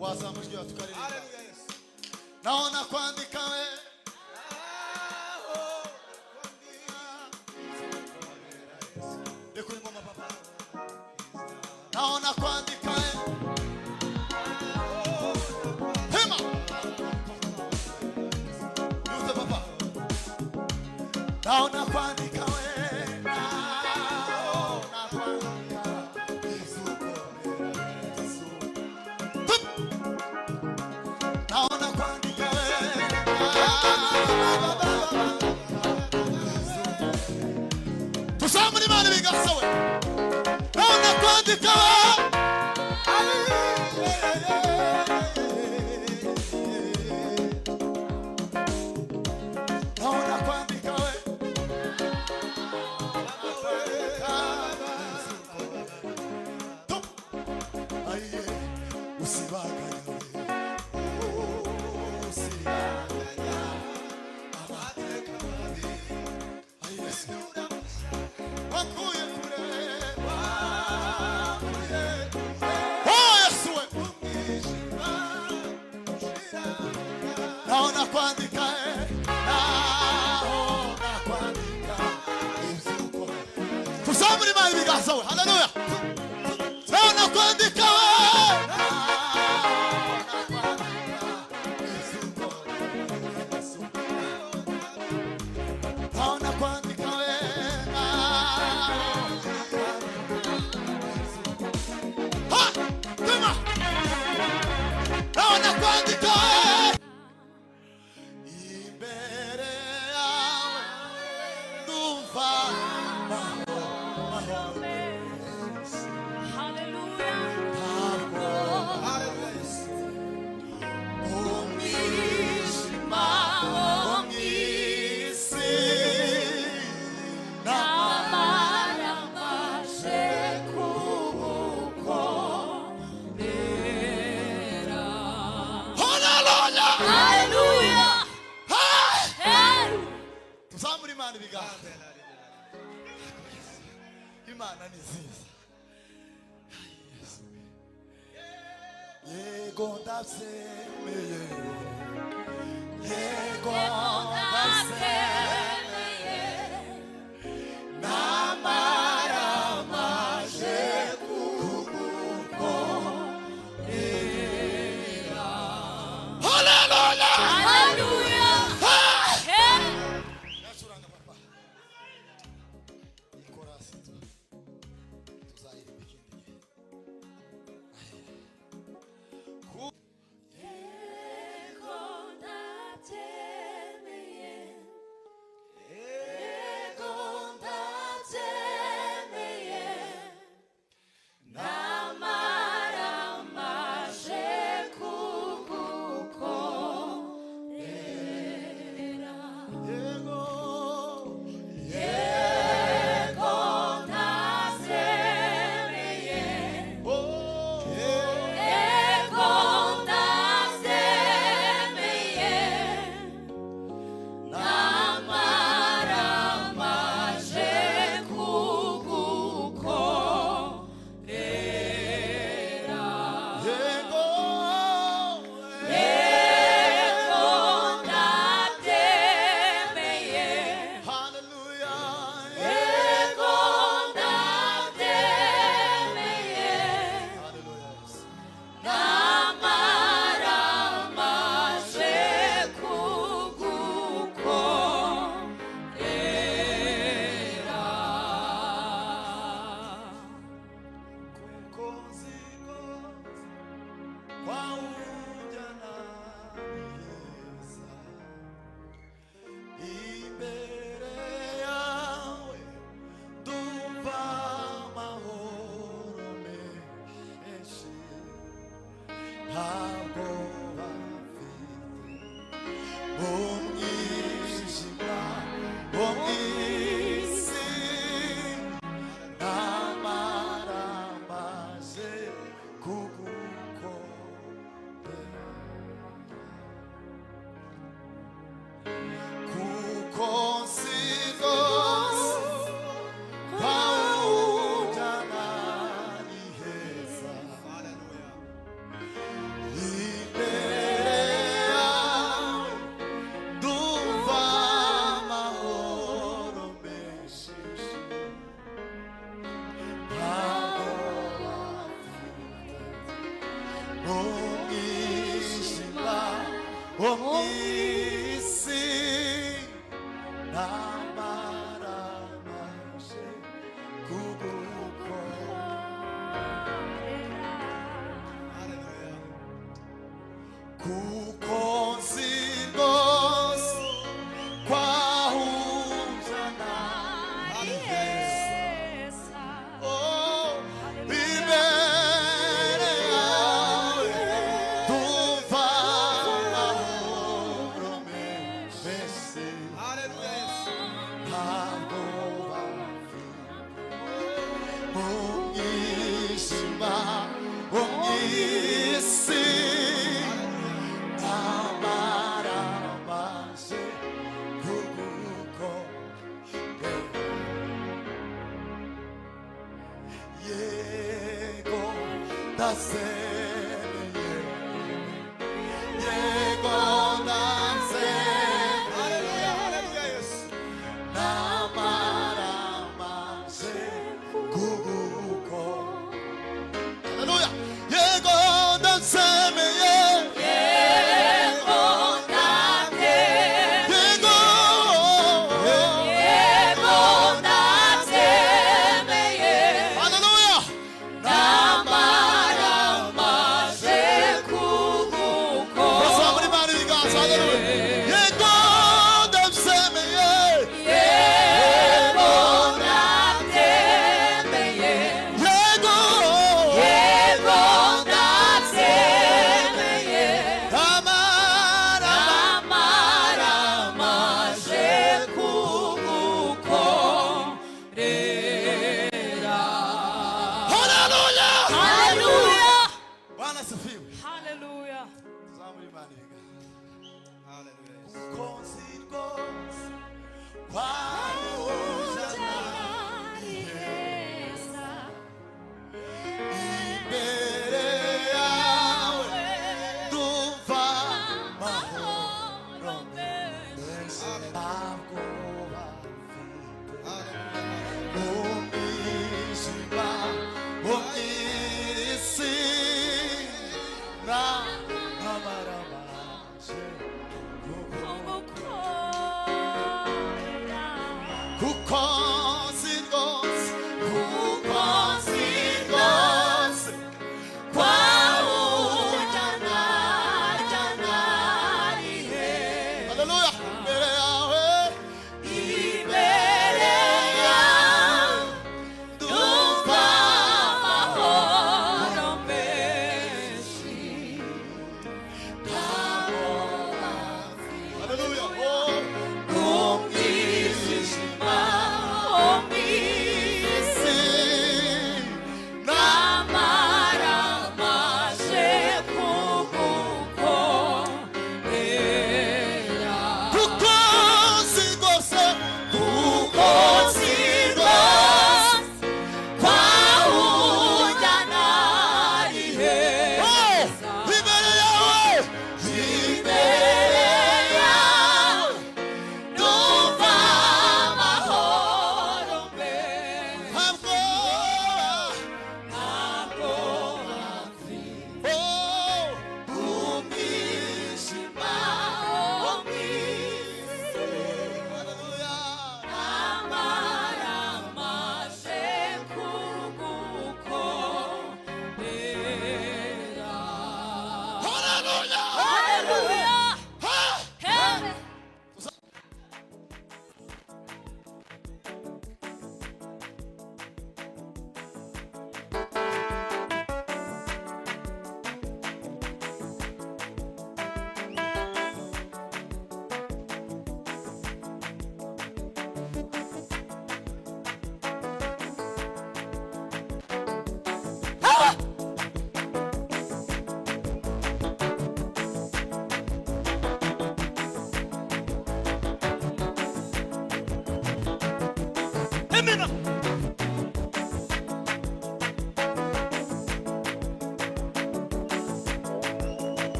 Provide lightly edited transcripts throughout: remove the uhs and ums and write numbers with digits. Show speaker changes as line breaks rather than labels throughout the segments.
wazamujwe tukaririmba. Naona kuandika we dekuri ngoma papa. Naona kuandika we hema yuta papa. Naona kuandika we naona kuandika tusamuri mali biganza we. Haleluya. Naona kuandika naona kuandika ha tuma naona kuandika Imana ni nziza. Yego ndabyemeye, yego ndabyemeye, namaramaje kugukorera. Haleluya, haleluya. Yashuranga papa. Ikorasi tuzayirimbika ikindi gihe. umwijima wo mw'isi namaramaje kugukorera kuko nzi rwose kwahuzana ihesa imbere yawe tumva amahoro menshi ntabwo bafite mu mwijima wo mw'isi namaramaje kugukorera yego ndasemeye yego ndasemeye namaramaje kugukorera haleluya yego ndasemeye 나마라마세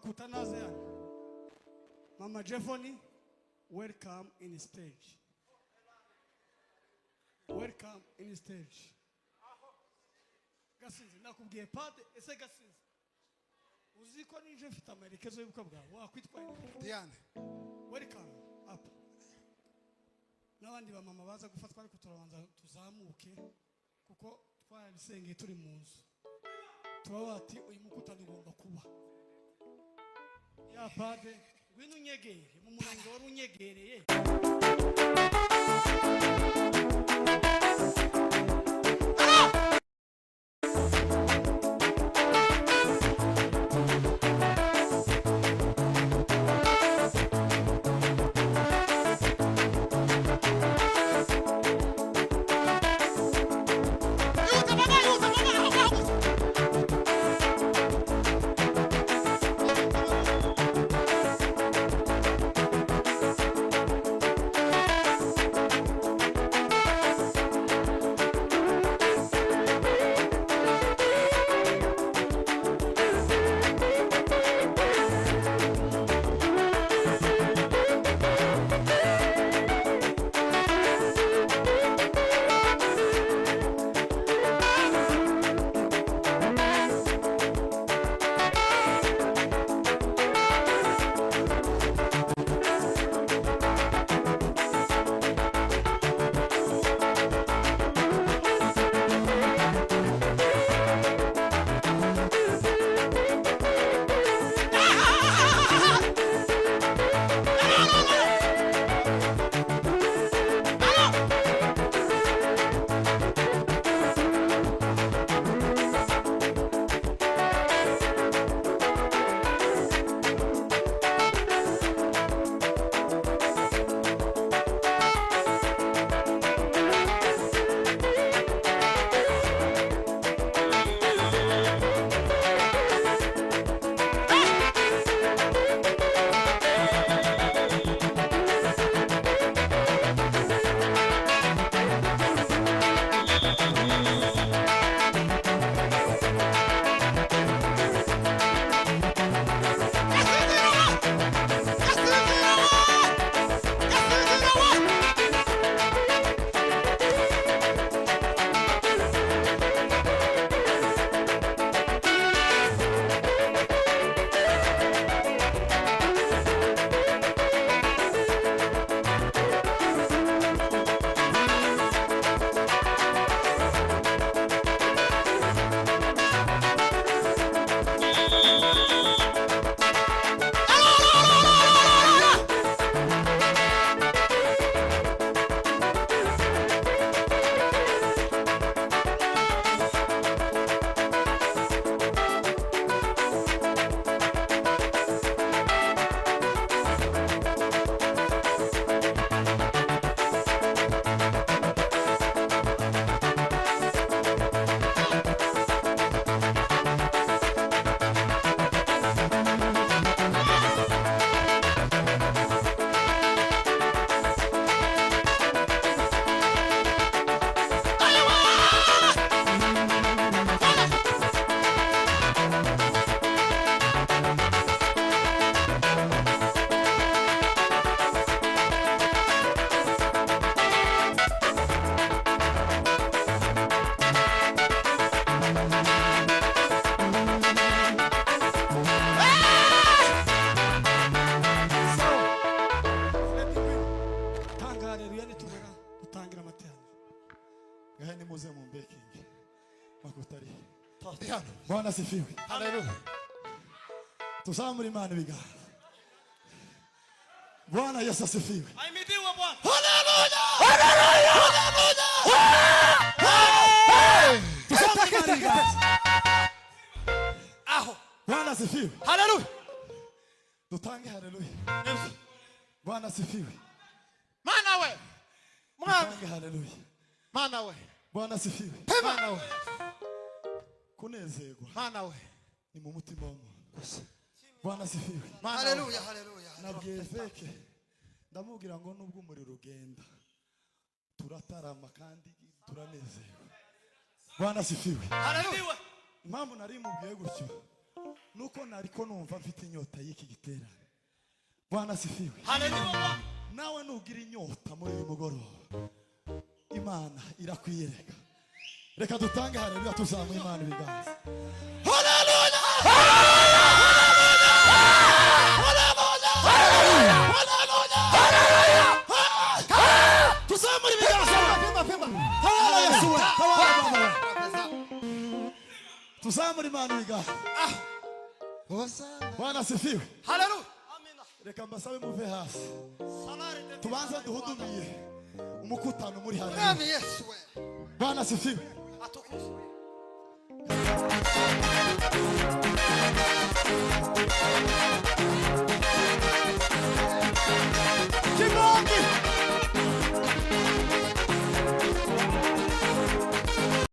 Makutanaze yani. Mama Jeffoni, welcome in stage. Welcome in stage. Gasinzi nakubwiye pade ese Gasinzi. Uziko nije mfite amerekezo y'ubukwe bwawe wakwitwa
Diane.
Welcome up. N'abandi ba mama baza gufatwa ariko turabanza tuzamuke kuko twabisengeye turi mu nzu. Turabati uyu mukutano ugomba kuba. Ya pade ngwino unyegere mu murongo wari unyegereye.
Bwana sifiwe. Haleluya. Tuzamuri Imana biga. Bwana Yesu asifiwe.
Ahimidiwe Bwana.
Haleluya. Haleluya. Haleluya. Tuzamuri Imana. Aho. Bwana asifiwe. Haleluya. Tutange haleluya. Bwana asifiwe. Mana we. Tutange haleluya. Mana we. Bwana asifiwe. Mana we. Kunezerwa Mana we ni mu mutima w'umuntu. Bwana asifiwe. Haleluya haleluya. Nabwiye Veke ndamubwira ngo nubwo umuriro ugenda turatarama kandi turanezerwa. Bwana asifiwe. Haleluya. Impamvu nari mubwiye gutyo nuko nariko numva mfite inyota y'iki giterane. Bwana asifiwe.
Haleluya.
Nawe nugira inyota muri uyu mugoroba, Imana irakwiyereka. Reka dutange haleluya, tuzamuye Imana ibiganza. Haleluya. Tuzamuye ibiganza. Tuzamuye Imana ibiganza. Bwana asifiwe.
Haleluya.
Reka mbasabe muve hasi. Tubanza duhudumiye umukutano muri haleluya.
Mwami Yesu we.
Bwana asifiwe.
Atukuzwe.